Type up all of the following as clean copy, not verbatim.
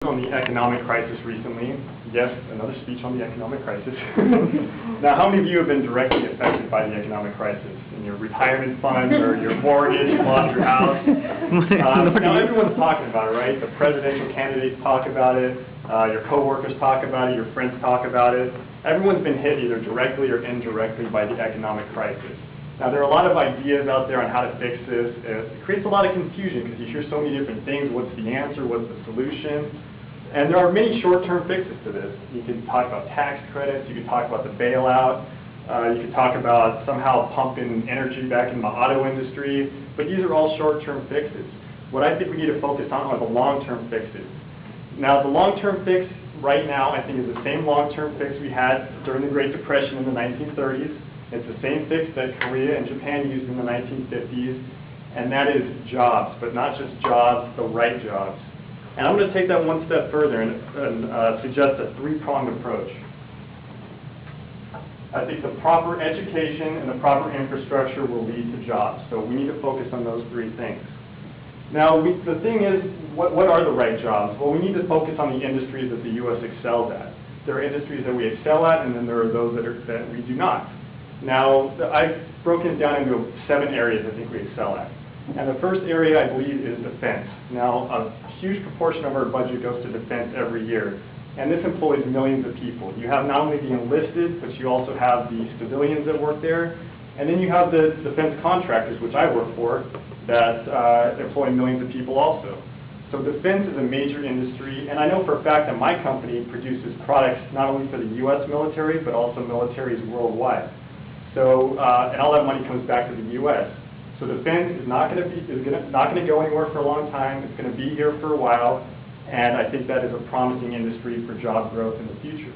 on the economic crisis recently. Yes, another speech on the economic crisis. Now, how many of you have been directly affected by the economic crisis? In your retirement fund or your mortgage, you lost your house? Now, everyone's talking about it, right? The presidential candidates talk about it, your coworkers talk about it, your friends talk about it. Everyone's been hit either directly or indirectly by the economic crisis. Now, there are a lot of ideas out there on how to fix this. It creates a lot of confusion because you hear so many different things. What's the answer? What's the solution? And there are many short-term fixes to this. You can talk about tax credits. You can talk about the bailout. You can talk about somehow pumping energy back in the auto industry. But these are all short-term fixes. What I think we need to focus on are the long-term fixes. Now, the long-term fix right now, I think, is the same long-term fix we had during the Great Depression in the 1930s. It's the same fix that Korea and Japan used in the 1950s, and that is jobs, but not just jobs, the right jobs. And I'm going to take that one step further and suggest a three-pronged approach. I think the proper education and the proper infrastructure will lead to jobs, so we need to focus on those three things. Now, the thing is, what are the right jobs? Well, we need to focus on the industries that the U.S. excels at. There are industries that we excel at, and then there are those that we do not. Now, I've broken it down into 7 areas I think we excel at. And the first area, I believe, is defense. Now, a huge proportion of our budget goes to defense every year. And this employs millions of people. You have not only the enlisted, but you also have the civilians that work there. And then you have the defense contractors, which I work for, that employ millions of people also. So defense is a major industry, and I know for a fact that my company produces products not only for the U.S. military, but also militaries worldwide. So, and all that money comes back to the U.S. So defense is not going to go anywhere for a long time. It's going to be here for a while, and I think that is a promising industry for job growth in the future.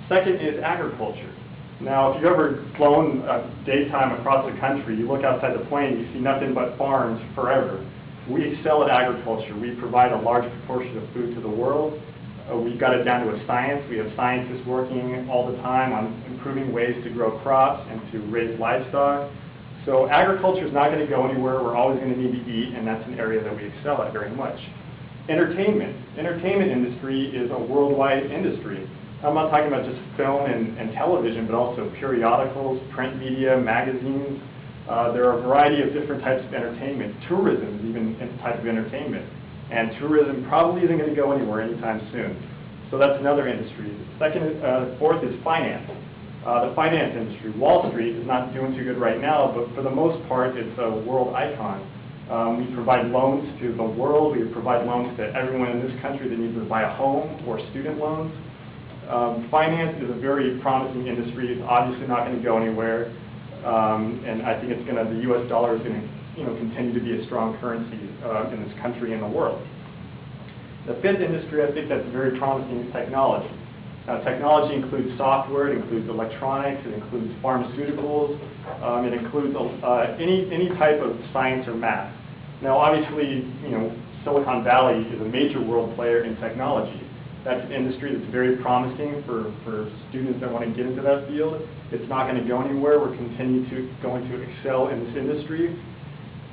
Second is agriculture. Now, if you've ever flown daytime across the country, you look outside the plane, you see nothing but farms forever. We excel at agriculture. We provide a large proportion of food to the world. We've got it down to a science. We have scientists working all the time on improving ways to grow crops and to raise livestock. So agriculture is not going to go anywhere. We're always going to need to eat, and that's an area that we excel at very much. Entertainment. Entertainment industry is a worldwide industry. I'm not talking about just film and television, but also periodicals, print media, magazines. There are a variety of different types of entertainment. Tourism is even a type of entertainment. And tourism probably isn't going to go anywhere anytime soon. So that's another industry. Fourth is finance. The finance industry. Wall Street is not doing too good right now, but for the most part, it's a world icon. We provide loans to the world. We provide loans to everyone in this country that needs to buy a home or student loans. Finance is a very promising industry. It's obviously not going to go anywhere. And I think the U.S. dollar is going to continue to be a strong currency in this country and the world. The fifth industry, I think that's very promising, is technology. Technology includes software, it includes electronics, it includes pharmaceuticals, it includes any type of science or math. Now, obviously, Silicon Valley is a major world player in technology. That's an industry that's very promising for students that want to get into that field. It's not going to go anywhere. We're going to excel in this industry.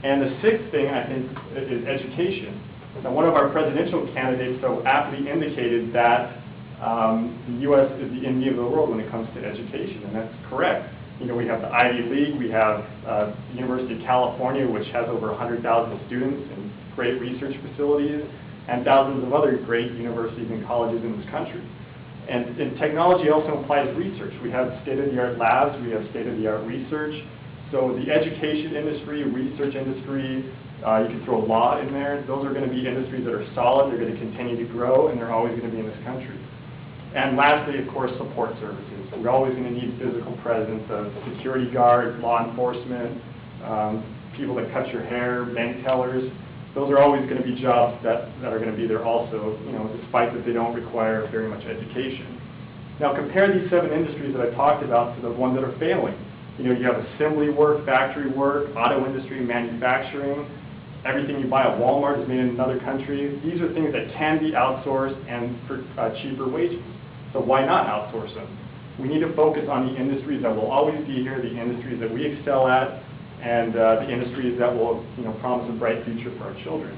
And the sixth thing, I think, is education. Now, one of our presidential candidates so aptly indicated that the U.S. is the envy of the world when it comes to education, and that's correct. We have the Ivy League, we have the University of California, which has over 100,000 students and great research facilities, and thousands of other great universities and colleges in this country. And technology also implies research. We have state-of-the-art labs, we have state-of-the-art research. So the education industry, research industry, you can throw law in there. Those are going to be industries that are solid, they're going to continue to grow, and they're always going to be in this country. And lastly, of course, support services. We're always going to need physical presence of security guards, law enforcement, people that cut your hair, bank tellers. Those are always going to be jobs that are going to be there also, despite that they don't require very much education. Now compare these 7 industries that I talked about to the ones that are failing. You have assembly work, factory work, auto industry, manufacturing. Everything you buy at Walmart is made in another country. These are things that can be outsourced and for cheaper wages. So why not outsource them? We need to focus on the industries that will always be here, the industries that we excel at, and the industries that will promise a bright future for our children.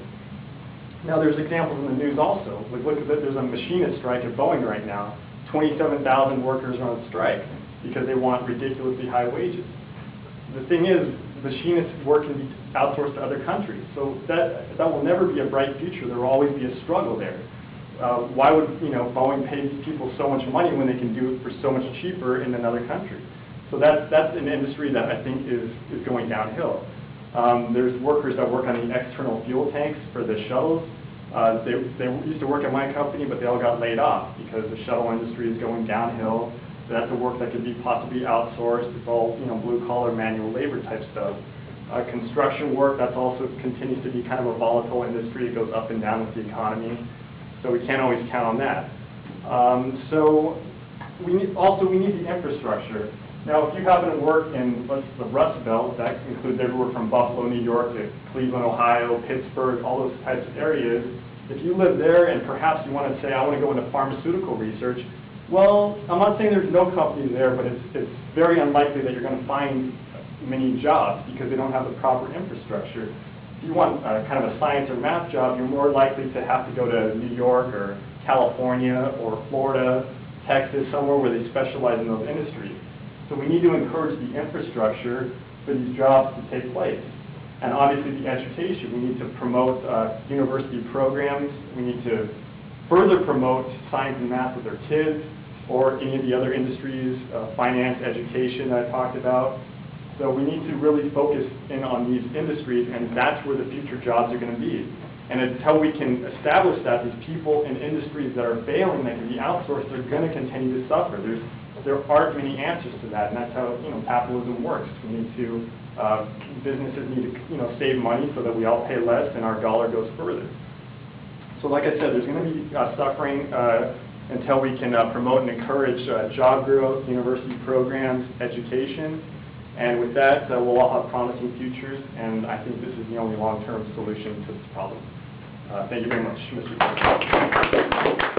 Now, there's examples in the news also. Like, look at that, there's a machinist strike at Boeing right now. 27,000 workers are on strike because they want ridiculously high wages. The thing is, machinist work can be outsourced to other countries. So that will never be a bright future. There will always be a struggle there. Why would Boeing pay these people so much money when they can do it for so much cheaper in another country? So that's an industry that I think is going downhill. There's workers that work on the external fuel tanks for the shuttles. They used to work at my company, but they all got laid off because the shuttle industry is going downhill. That's a work that could be possibly outsourced. It's all blue-collar, manual labor type stuff. Construction work, that's also continues to be kind of a volatile industry. It goes up and down with the economy, so we can't always count on that. So we need the infrastructure. Now, if you happen to work in the Rust Belt, that includes everywhere from Buffalo, New York, to Cleveland, Ohio, Pittsburgh, all those types of areas, if you live there and perhaps you want to say, I want to go into pharmaceutical research, well, I'm not saying there's no companies there, but it's very unlikely that you're going to find many jobs because they don't have the proper infrastructure. If you want kind of a science or math job, you're more likely to have to go to New York or California or Florida, Texas, somewhere where they specialize in those industries. So we need to encourage the infrastructure for these jobs to take place. And obviously the education, we need to promote university programs. We need to further promote science and math with our kids or any of the other industries, finance, education that I talked about. So we need to really focus in on these industries, and that's where the future jobs are going to be. And until we can establish that, these people in industries that are failing, that can be outsourced, they're going to continue to suffer. There aren't many answers to that, and that's how capitalism works. We need to businesses need to save money so that we all pay less and our dollar goes further. So like I said, there's going to be suffering until we can promote and encourage job growth, university programs, education, and with that, we'll all have promising futures, and I think this is the only long-term solution to this problem. Thank you very much, Mr. President.